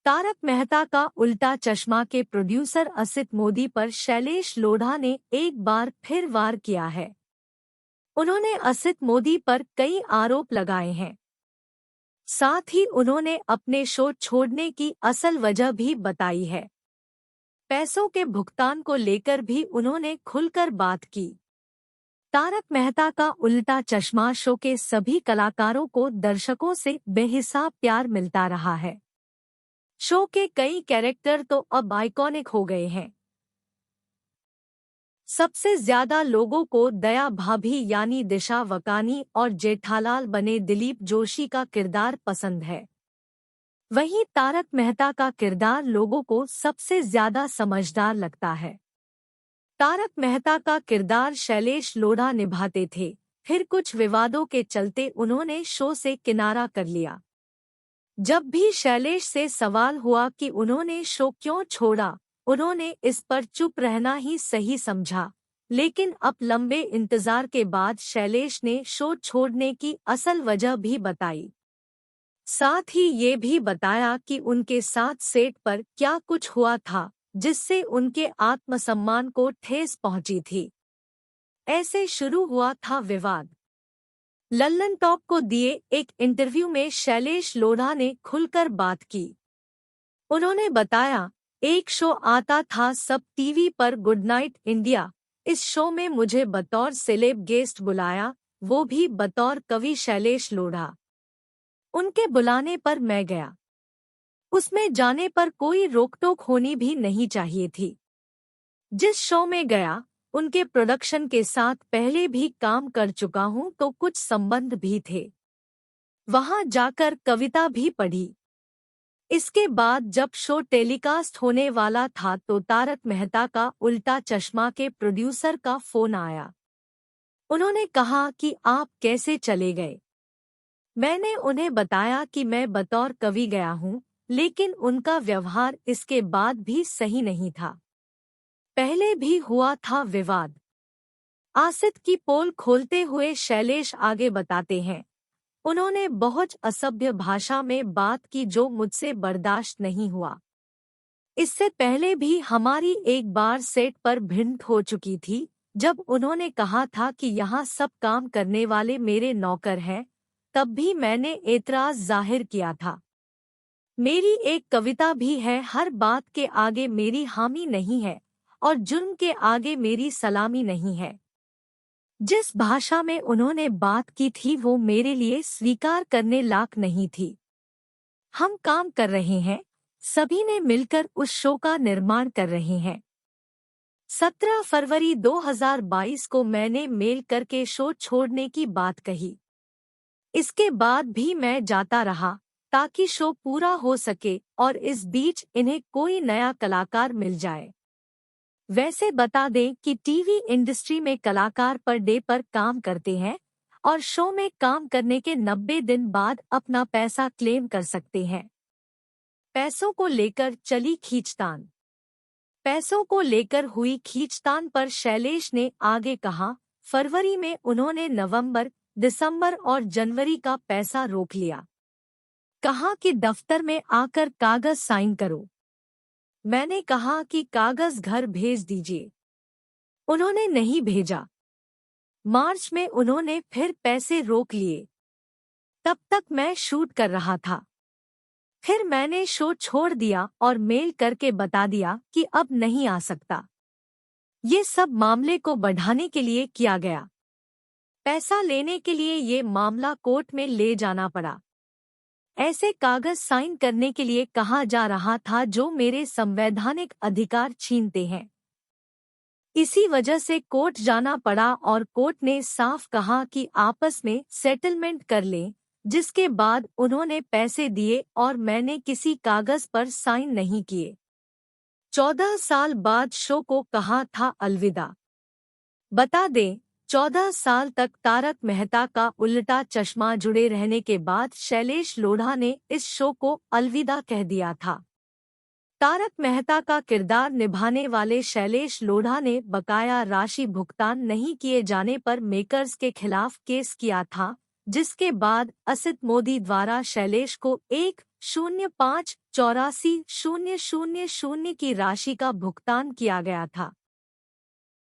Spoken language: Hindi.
तारक मेहता का उल्टा चश्मा के प्रोड्यूसर असित मोदी पर शैलेश लोढ़ा ने एक बार फिर वार किया है। उन्होंने असित मोदी पर कई आरोप लगाए हैं। साथ ही उन्होंने अपने शो छोड़ने की असल वजह भी बताई है। पैसों के भुगतान को लेकर भी उन्होंने खुलकर बात की। तारक मेहता का उल्टा चश्मा शो के सभी कलाकारों को दर्शकों से बेहिसाब प्यार मिलता रहा है। शो के कई कैरेक्टर तो अब आइकॉनिक हो गए हैं। सबसे ज्यादा लोगों को दया भाभी यानी दिशा वकानी और जेठालाल बने दिलीप जोशी का किरदार पसंद है। वहीं तारक मेहता का किरदार लोगों को सबसे ज्यादा समझदार लगता है। तारक मेहता का किरदार शैलेश लोढ़ा निभाते थे, फिर कुछ विवादों के चलते उन्होंने शो से किनारा कर लिया। जब भी शैलेश से सवाल हुआ कि उन्होंने शो क्यों छोड़ा, उन्होंने इस पर चुप रहना ही सही समझा। लेकिन अब लंबे इंतजार के बाद शैलेश ने शो छोड़ने की असल वजह भी बताई। साथ ही ये भी बताया कि उनके साथ सेट पर क्या कुछ हुआ था जिससे उनके आत्मसम्मान को ठेस पहुंची थी। ऐसे शुरू हुआ था विवाद। लल्लन टॉप को दिए एक इंटरव्यू में शैलेश लोढ़ा ने खुलकर बात की। उन्होंने बताया, एक शो आता था सब टीवी पर गुड नाइट इंडिया। इस शो में मुझे बतौर सेलेब गेस्ट बुलाया, वो भी बतौर कवि शैलेश लोढ़ा। उनके बुलाने पर मैं गया। उसमें जाने पर कोई रोक-टोक होनी भी नहीं चाहिए थी। जिस शो में गया, उनके प्रोडक्शन के साथ पहले भी काम कर चुका हूं तो कुछ संबंध भी थे। वहां जाकर कविता भी पढ़ी। इसके बाद जब शो टेलीकास्ट होने वाला था तो तारक मेहता का उल्टा चश्मा के प्रोड्यूसर का फोन आया। उन्होंने कहा कि आप कैसे चले गए। मैंने उन्हें बताया कि मैं बतौर कवि गया हूं, लेकिन उनका व्यवहार इसके बाद भी सही नहीं था। पहले भी हुआ था विवाद। आसित की पोल खोलते हुए शैलेश आगे बताते हैं, उन्होंने बहुत असभ्य भाषा में बात की जो मुझसे बर्दाश्त नहीं हुआ। इससे पहले भी हमारी एक बार सेट पर भिड़ंत हो चुकी थी, जब उन्होंने कहा था कि यहाँ सब काम करने वाले मेरे नौकर हैं, तब भी मैंने एतराज जाहिर किया था। मेरी एक कविता भी है, हर बात के आगे मेरी हामी नहीं है और जुर्म के आगे मेरी सलामी नहीं है। जिस भाषा में उन्होंने बात की थी वो मेरे लिए स्वीकार करने लायक नहीं थी। हम काम कर रहे हैं, सभी ने मिलकर उस शो का निर्माण कर रहे हैं। 17 फरवरी 2022 को मैंने मेल करके शो छोड़ने की बात कही। इसके बाद भी मैं जाता रहा ताकि शो पूरा हो सके और इस बीच इन्हें कोई नया कलाकार मिल जाए। वैसे बता दें कि टीवी इंडस्ट्री में कलाकार पर डे पर काम करते हैं और शो में काम करने के 90 दिन बाद अपना पैसा क्लेम कर सकते हैं। पैसों को लेकर चली खींचतान। पैसों को लेकर हुई खींचतान पर शैलेश ने आगे कहा, फरवरी में उन्होंने नवंबर, दिसंबर और जनवरी का पैसा रोक लिया। कहा कि दफ्तर में आकर कागज साइन करो। मैंने कहा कि कागज घर भेज दीजिए। उन्होंने नहीं भेजा। मार्च में उन्होंने फिर पैसे रोक लिए। तब तक मैं शूट कर रहा था। फिर मैंने शो छोड़ दिया और मेल करके बता दिया कि अब नहीं आ सकता। ये सब मामले को बढ़ाने के लिए किया गया। पैसा लेने के लिए ये मामला कोर्ट में ले जाना पड़ा। ऐसे कागज साइन करने के लिए कहा जा रहा था जो मेरे संवैधानिक अधिकार छीनते हैं। इसी वजह से कोर्ट जाना पड़ा और कोर्ट ने साफ कहा कि आपस में सेटलमेंट कर लें, जिसके बाद उन्होंने पैसे दिए और मैंने किसी कागज पर साइन नहीं किए। 14 साल बाद शो को कहा था अलविदा। बता दें, 14 साल तक तारक मेहता का उल्टा चश्मा जुड़े रहने के बाद शैलेश लोढ़ा ने इस शो को अलविदा कह दिया था। तारक मेहता का किरदार निभाने वाले शैलेश लोढ़ा ने बकाया राशि भुगतान नहीं किए जाने पर मेकर्स के खिलाफ केस किया था, जिसके बाद असित मोदी द्वारा शैलेश को 105 84,000 की राशि का भुगतान किया गया था।